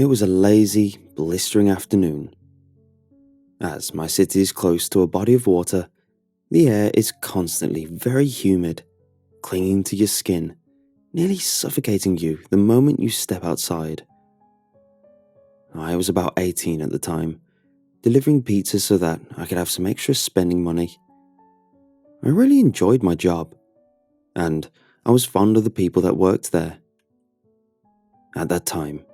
It was a lazy, blistering afternoon. As my city is close to a body of water, the air is constantly very humid, clinging to your skin, nearly suffocating you the moment you step outside. I was about 18 at the time, delivering pizzas so that I could have some extra spending money. I really enjoyed my job, and I was fond of the people that worked there. At that time,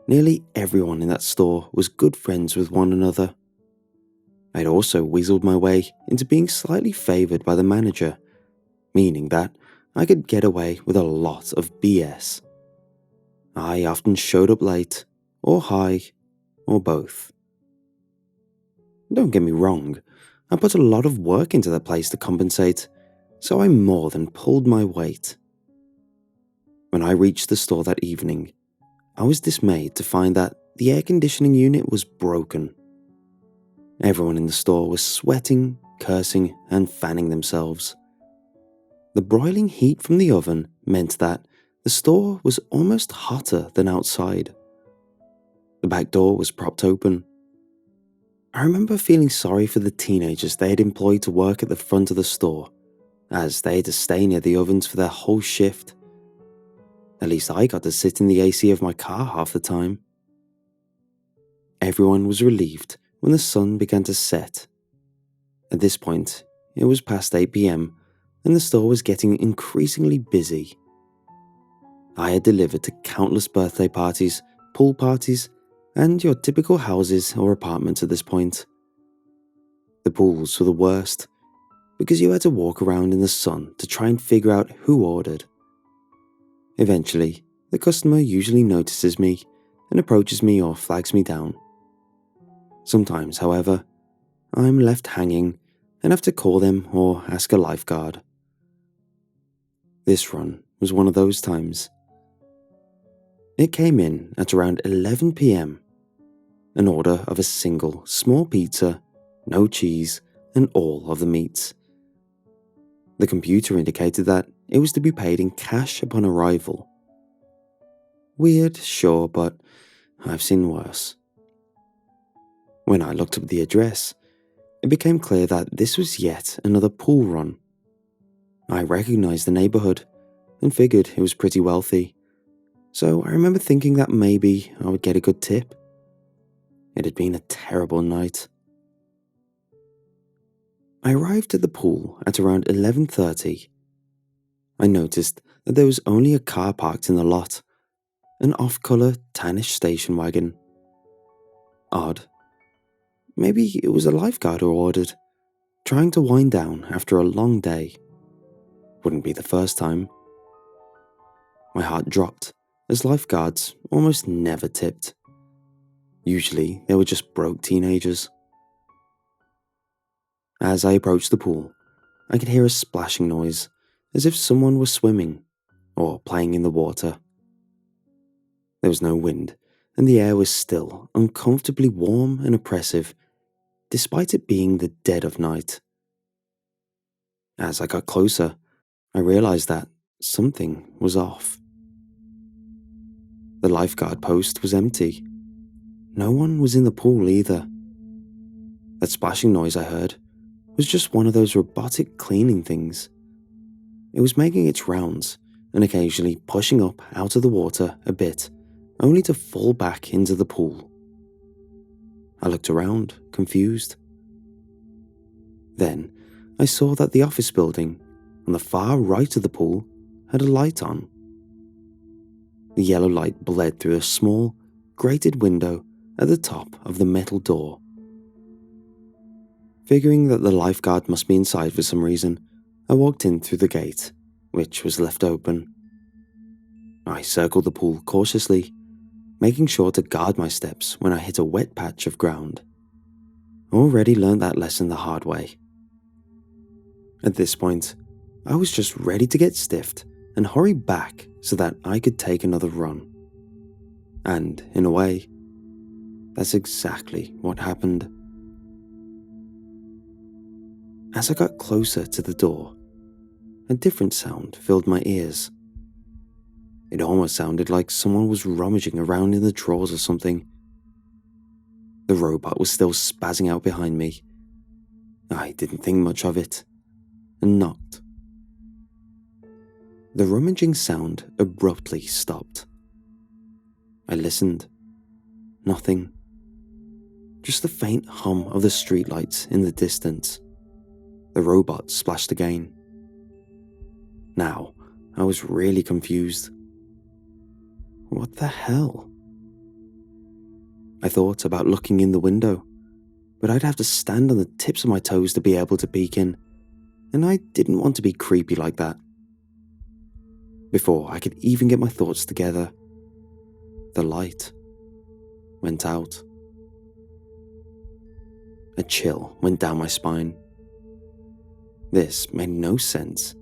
nearly everyone in that store was good friends with one another. I'd also weaseled my way into being slightly favoured by the manager, meaning that I could get away with a lot of BS. I often showed up late, or high, or both. Don't get me wrong, I put a lot of work into that place to compensate, so I more than pulled my weight. When I reached the store that evening, I was dismayed to find that the air conditioning unit was broken. Everyone in the store was sweating, cursing, and fanning themselves. The broiling heat from the oven meant that the store was almost hotter than outside. The back door was propped open. I remember feeling sorry for the teenagers they had employed to work at the front of the store, as they had to stay near the ovens for their whole shift. At least I got to sit in the AC of my car half the time. Everyone was relieved when the sun began to set. At this point, it was past 8 p.m. and the store was getting increasingly busy. I had delivered to countless birthday parties, pool parties, and your typical houses or apartments at this point. The pools were the worst, because you had to walk around in the sun to try and figure out who ordered. Eventually, the customer usually notices me and approaches me or flags me down. Sometimes, however, I'm left hanging and have to call them or ask a lifeguard. This run was one of those times. It came in at around 11 p.m. An order of a single small pizza, no cheese, and all of the meats. The computer indicated that it was to be paid in cash upon arrival. Weird, sure, but I've seen worse. When I looked up the address, it became clear that this was yet another pool run. I recognized the neighborhood and figured it was pretty wealthy, so I remember thinking that maybe I would get a good tip. It had been a terrible night. I arrived at the pool at around 11:30. I noticed that there was only a car parked in the lot, an off-color tannish station wagon. Odd. Maybe it was a lifeguard who ordered, trying to wind down after a long day. Wouldn't be the first time. My heart dropped, as lifeguards almost never tipped. Usually, they were just broke teenagers. As I approached the pool, I could hear a splashing noise, as if someone was swimming or playing in the water. There was no wind, and the air was still uncomfortably warm and oppressive, despite it being the dead of night. As I got closer, I realized that something was off. The lifeguard post was empty. No one was in the pool either. That splashing noise I heard was just one of those robotic cleaning things. It was making its rounds and occasionally pushing up out of the water a bit, only to fall back into the pool. I looked around, confused. Then I saw that the office building on the far right of the pool had a light on. The yellow light bled through a small, grated window at the top of the metal door. Figuring that the lifeguard must be inside for some reason, I walked in through the gate, which was left open. I circled the pool cautiously, making sure to guard my steps when I hit a wet patch of ground. Already learned that lesson the hard way. At this point, I was just ready to get stiffed and hurry back so that I could take another run. And, in a way, that's exactly what happened. As I got closer to the door, a different sound filled my ears. It almost sounded like someone was rummaging around in the drawers or something. The robot was still spazzing out behind me. I didn't think much of it, and knocked. The rummaging sound abruptly stopped. I listened. Nothing. Just the faint hum of the streetlights in the distance. The robot splashed again. Now, I was really confused. What the hell? I thought about looking in the window, but I'd have to stand on the tips of my toes to be able to peek in, and I didn't want to be creepy like that. Before I could even get my thoughts together, the light went out. A chill went down my spine. This made no sense.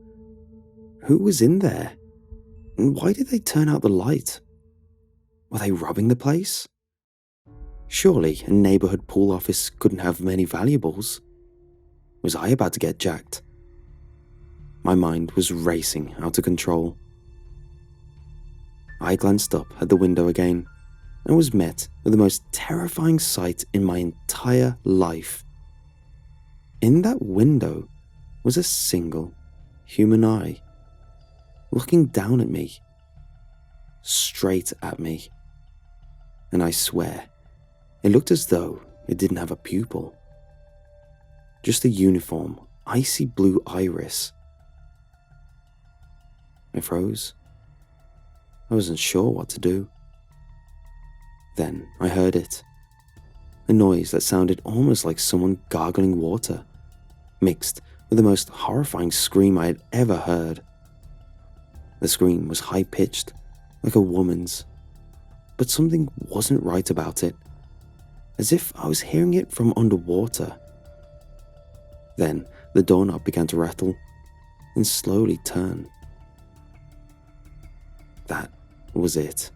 Who was in there? And why did they turn out the light? Were they robbing the place? Surely a neighborhood pool office couldn't have many valuables. Was I about to get jacked? My mind was racing out of control. I glanced up at the window again and was met with the most terrifying sight in my entire life. In that window was a single human eye, looking down at me, straight at me. And I swear, it looked as though it didn't have a pupil. Just a uniform, icy blue iris. I froze. I wasn't sure what to do. Then I heard it. A noise that sounded almost like someone gargling water, mixed with the most horrifying scream I had ever heard. The scream was high-pitched, like a woman's, but something wasn't right about it, as if I was hearing it from underwater. Then the doorknob began to rattle and slowly turn. That was it.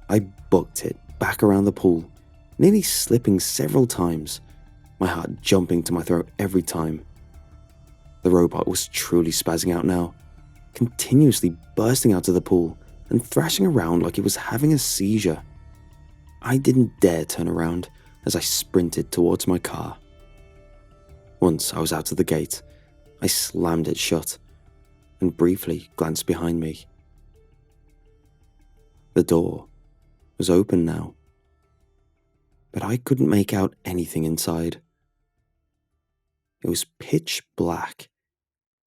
I booked it back around the pool, nearly slipping several times, my heart jumping to my throat every time. The robot was truly spazzing out now, continuously bursting out of the pool and thrashing around like it was having a seizure. I didn't dare turn around as I sprinted towards my car. Once I was out of the gate, I slammed it shut and briefly glanced behind me. The door was open now, but I couldn't make out anything inside. It was pitch black,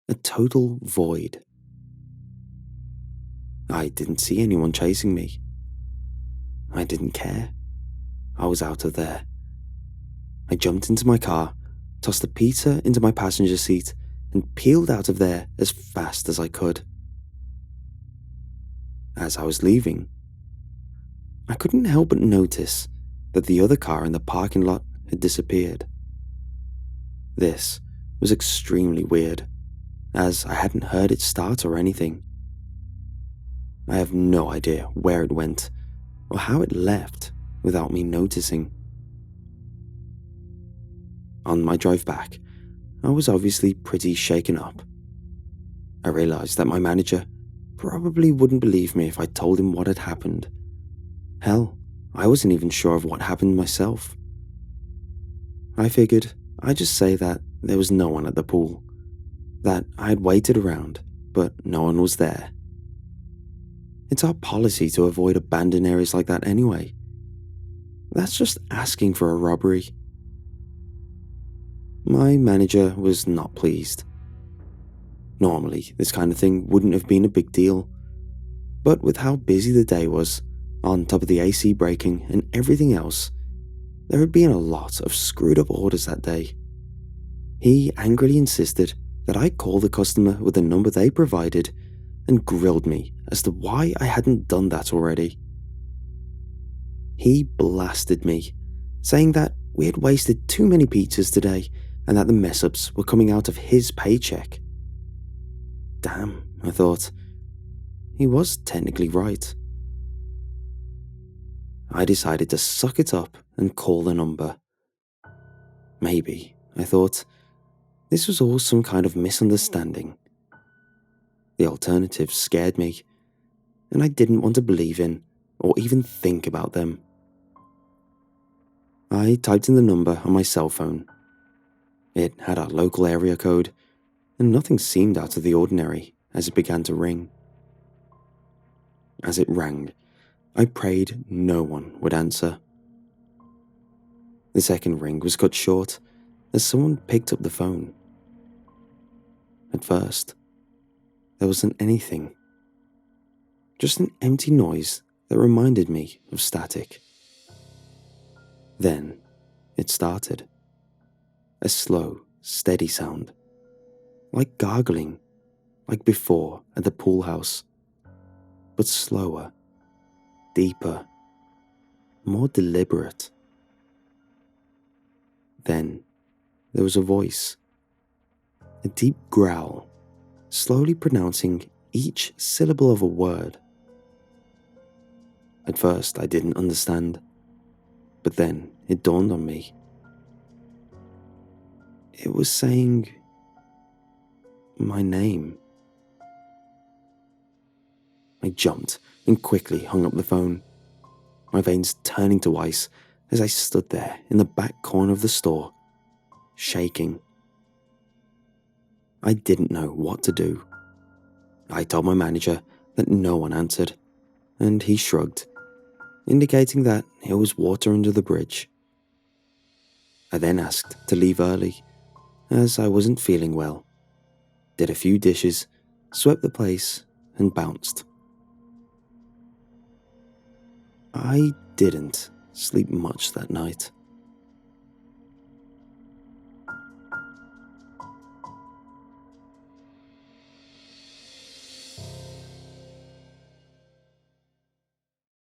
a total void. I didn't see anyone chasing me. I didn't care. I was out of there. I jumped into my car, tossed the pizza into my passenger seat, and peeled out of there as fast as I could. As I was leaving, I couldn't help but notice that the other car in the parking lot had disappeared. This was extremely weird, as I hadn't heard it start or anything. I have no idea where it went or how it left without me noticing. On my drive back, I was obviously pretty shaken up. I realized that my manager probably wouldn't believe me if I told him what had happened. Hell, I wasn't even sure of what happened myself. I figured I'd just say that there was no one at the pool, that I had waited around, but no one was there. It's our policy to avoid abandoned areas like that anyway. That's just asking for a robbery. My manager was not pleased. Normally, this kind of thing wouldn't have been a big deal, but with how busy the day was, on top of the AC breaking and everything else, there had been a lot of screwed up orders that day. He angrily insisted that I call the customer with the number they provided and grilled me as to why I hadn't done that already. He blasted me, saying that we had wasted too many pizzas today and that the mess-ups were coming out of his paycheck. Damn, I thought. He was technically right. I decided to suck it up and call the number. Maybe, I thought, this was all some kind of misunderstanding. The alternative scared me. and I didn't want to believe in or even think about them. I typed in the number on my cell phone. It had our local area code, and nothing seemed out of the ordinary as it began to ring. As it rang, I prayed no one would answer. The second ring was cut short as someone picked up the phone. At first, there wasn't anything, just an empty noise that reminded me of static. Then it started, a slow, steady sound, like gargling, like before at the pool house, but slower, deeper, more deliberate. Then there was a voice, a deep growl, slowly pronouncing each syllable of a word. At first, I didn't understand, but then it dawned on me. It was saying my name. I jumped and quickly hung up the phone, my veins turning to ice as I stood there in the back corner of the store, shaking. I didn't know what to do. I told my manager that no one answered, and he shrugged, indicating that it was water under the bridge. I then asked to leave early, as I wasn't feeling well, did a few dishes, swept the place, and bounced. I didn't sleep much that night.